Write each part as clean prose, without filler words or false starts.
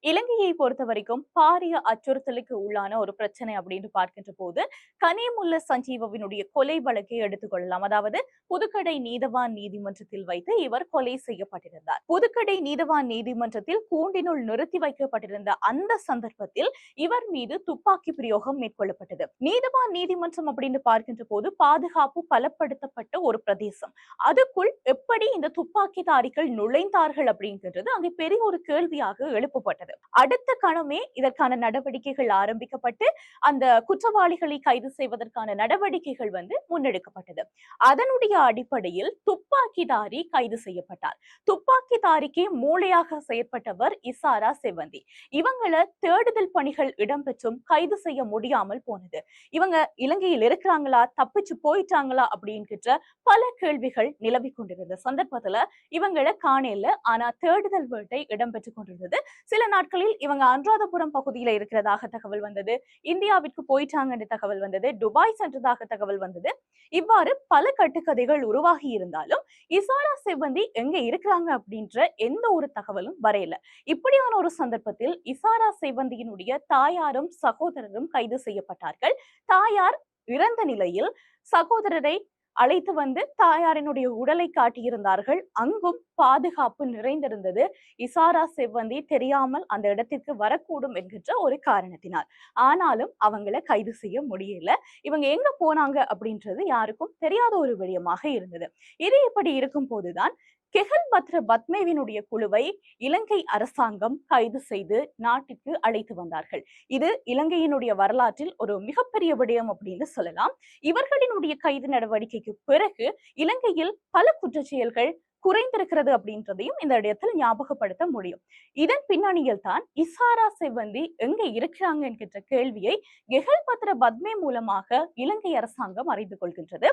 இலங்கையை பொறுத்த வரைக்கும் பாரிய அச்சுறுத்தலுக்கு உள்ளான ஒரு பிரச்சனை அப்படின்னு பார்க்கின்ற போது கனியமுல்ல சஞ்சீவவினுடைய கொலை வழக்கை எடுத்துக்கொள்ளலாம். அதாவது புதுக்கடை நீதவான் நீதிமன்றத்தில் வைத்து இவர் கொலை செய்யப்பட்டிருந்தார். புதுக்கடை நீதவான் நீதிமன்றத்தில் கூண்டினுள் நிறுத்தி வைக்கப்பட்டிருந்த அந்த சந்தர்ப்பத்தில் இவர் மீது துப்பாக்கி பிரயோகம் மேற்கொள்ளப்பட்டது. நீதவான் நீதிமன்றம் அப்படின்னு பார்க்கின்ற போது பாதுகாப்பு பலப்படுத்தப்பட்ட ஒரு பிரதேசம். அதுக்குள் எப்படி இந்த துப்பாக்கிதாரிகள் நுழைந்தார்கள் அப்படிங்கிறது அங்கே பெரிய ஒரு கேள்வியாக எழுப்பப்பட்டது. அடுத்த கணமே இதற்கான நடவடிக்கைகள் ஆரம்பிக்கப்பட்டு அந்த குற்றவாளிகளை கைது செய்வதற்கான நடவடிக்கைகள் முன்னெடுக்கப்பட்டது. அதனுடைய அடிப்படையில் துப்பாக்கிதாரி கைது செய்யப்பட்டார். துப்பாக்கிதாரிக்கு மூளையாக செயற்பட்டவர் இசாரா செவ்வந்தி. இவங்கள தேடுதல் பணிகள் இடம்பெற்றும் கைது செய்ய முடியாமல் போனது. இவங்க இலங்கையில் இருக்கிறாங்களா, தப்பிச்சு போயிட்டாங்களா அப்படிங்கிற பல கேள்விகள் நிலவி கொண்டிருந்த சந்தர்ப்பத்துல இவங்களை காணல. ஆனா தேடுதல் வேட்டை இடம்பெற்றுக் கொண்டிருந்தது. சில நாட்களில் இவங்க அனுராதபுரம் பகுதியில இருக்கிறதாக தகவல் வந்தது. இந்தியாவிற்கு போயிட்டாங்க என்ற தகவல் வந்தது. துபாய் சென்றதாக தகவல் வந்தது. இவ்வாறு பல கட்டுக்கதைகள் உருவாகி இருந்தாலும் இசாரா செவ்வந்தி எங்க இருக்கிறாங்க அப்படின்ற எந்த ஒரு தகவலும் வரையல. இப்படியான ஒரு சந்தர்ப்பத்தில் இசாரா செவ்வந்தியினுடைய தாயாரும் சகோதரரும் கைது செய்யப்பட்டார்கள். தாயார் இறந்த நிலையில் சகோதரரை அழைத்து வந்து தாயாரினுடைய உடலை காட்டியிருந்தார்கள். அங்கும் பாதுகாப்பு நிறைந்திருந்தது. இசாரா செவ்வந்தி தெரியாமல் அந்த இடத்திற்கு வரக்கூடும் என்கின்ற ஒரு காரணத்தினால். ஆனாலும் அவங்களை கைது செய்ய முடியல. இவங்க எங்க போனாங்க அப்படின்றது யாருக்கும் தெரியாத ஒரு விடயமாக இருந்தது. இது இப்படி இருக்கும் போதுதான் கெஹல்பத்ர பத்மேவினுடைய குழுவை இலங்கை அரசாங்கம் கைது செய்து நாட்டிற்கு அழைத்து வந்தார்கள். இது இலங்கையினுடைய வரலாற்றில் ஒரு மிகப்பெரிய விடயம் அப்படின்னு சொல்லலாம். இவர்களினுடைய கைது நடவடிக்கைக்கு பிறகு இலங்கையில் பல குற்றச்செயல்கள் குறைந்திருக்கிறது அப்படின்றதையும் இந்த இடத்தில் ஞாபகப்படுத்த முடியும். இதன் பின்னணியில் தான் இசாரா செவ்வந்தி எங்க இருக்கிறாங்க என்கின்ற கேள்வியை கெஹல்பத்ர பத்மே மூலமாக இலங்கை அரசாங்கம் அறிந்து கொள்கின்றது.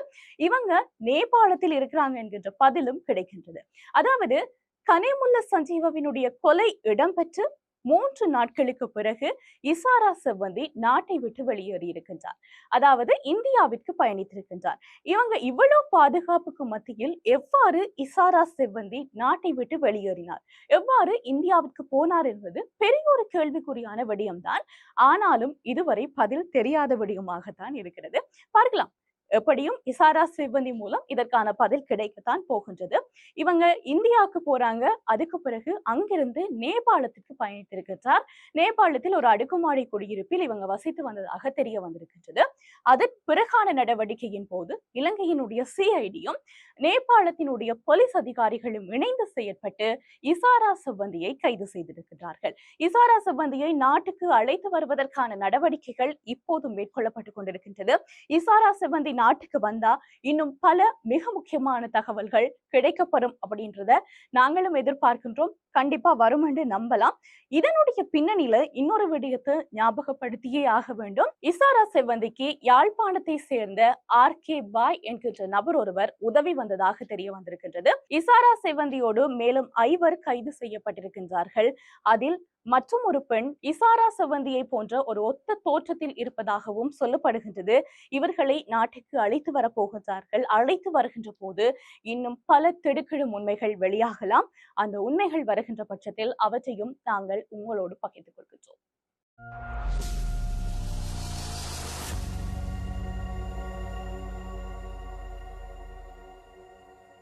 இவங்க நேபாளத்தில் இருக்கிறாங்க என்கின்ற பதிலும் கிடைக்கின்றது. அதாவது கனியமுல்ல சஞ்சீவவினுடைய கொலை இடம்பெற்று 3 நாட்களுக்கு பிறகு இசாரா செவ்வந்தி நாட்டை விட்டு வெளியேறி இருக்கின்றார். அதாவது இந்தியாவிற்கு பயணித்திருக்கின்றார். இவங்க இவ்வளவு பாதுகாப்புக்கு மத்தியில் எவ்வாறு இசாரா செவ்வந்தி நாட்டை விட்டு வெளியேறினார், எவ்வாறு இந்தியாவிற்கு போனார் என்பது பெரிய ஒரு கேள்விக்குறியான விடயம்தான். ஆனாலும் இதுவரை பதில் தெரியாத விடயமாகத்தான் இருக்கிறது. பார்க்கலாம். எப்படியும் இசாரா சிவந்தி மூலம் இதற்கான பதில் கிடைக்கத்தான் போகின்றது. இவங்க இந்தியாவுக்கு போறாங்க. அதுக்கு பிறகு அங்கிருந்து நேபாளத்திற்கு பயணித்திருக்கிறார். நேபாளத்தில் ஒரு அடுக்குமாடி குடியிருப்பில் இவங்க வசித்து வந்ததாக தெரிய வந்திருக்கின்றது. அதன் பிறகான நடவடிக்கையின் போது இலங்கையினுடைய சிஐடியும் நேபாளத்தினுடைய போலீஸ் அதிகாரிகளும் இணைந்து செயற்பட்டு இசாரா சிவந்தியை கைது செய்திருக்கிறார்கள். இசாரா சிவந்தியை நாட்டுக்கு அழைத்து வருவதற்கான நடவடிக்கைகள் இப்போது மேற்கொள்ளப்பட்டுக் கொண்டிருக்கின்றது. இசாரா சிவந்தி நாட்டுக்கு வந்தா இன்னும் பல மிக முக்கியமான தகவல்கள் கிடைக்கப்படும் அப்படின்றத நாங்களும் எதிர்பார்க்கின்றோம். கண்டிப்பா வரும் என்று நம்பலாம். இதனுடைய பின்னணியில இன்னொரு விடயத்தை ஞாபகப்படுத்தியே ஆக வேண்டும். இசாரா செவ்வந்திக்கு யாழ்ப்பாணத்தை சேர்ந்த RK பாய் என்கின்ற நபர் ஒருவர் உதவி வந்ததாக தெரிய வந்திருக்கின்றது. இசாரா செவ்வந்தியோடு மேலும் 5 கைது செய்யப்பட்டிருக்கின்றார்கள். அதில் மற்றும் ஒரு பெண் இசாரா செவ்வந்தியை போன்ற ஒரு ஒத்த தோற்றத்தில் இருப்பதாகவும் சொல்லப்படுகின்றது. இவர்களை நாட்டுக்கு அழைத்து வரப்போகின்றார்கள். அழைத்து வருகின்ற போது இன்னும் பல திடுக்கிடும் உண்மைகள் வெளியாகலாம். அந்த உண்மைகள் வருகின்ற பட்சத்தில் அவற்றையும் நாங்கள் உங்களோடு பகிர்ந்து கொள்கின்றோம்.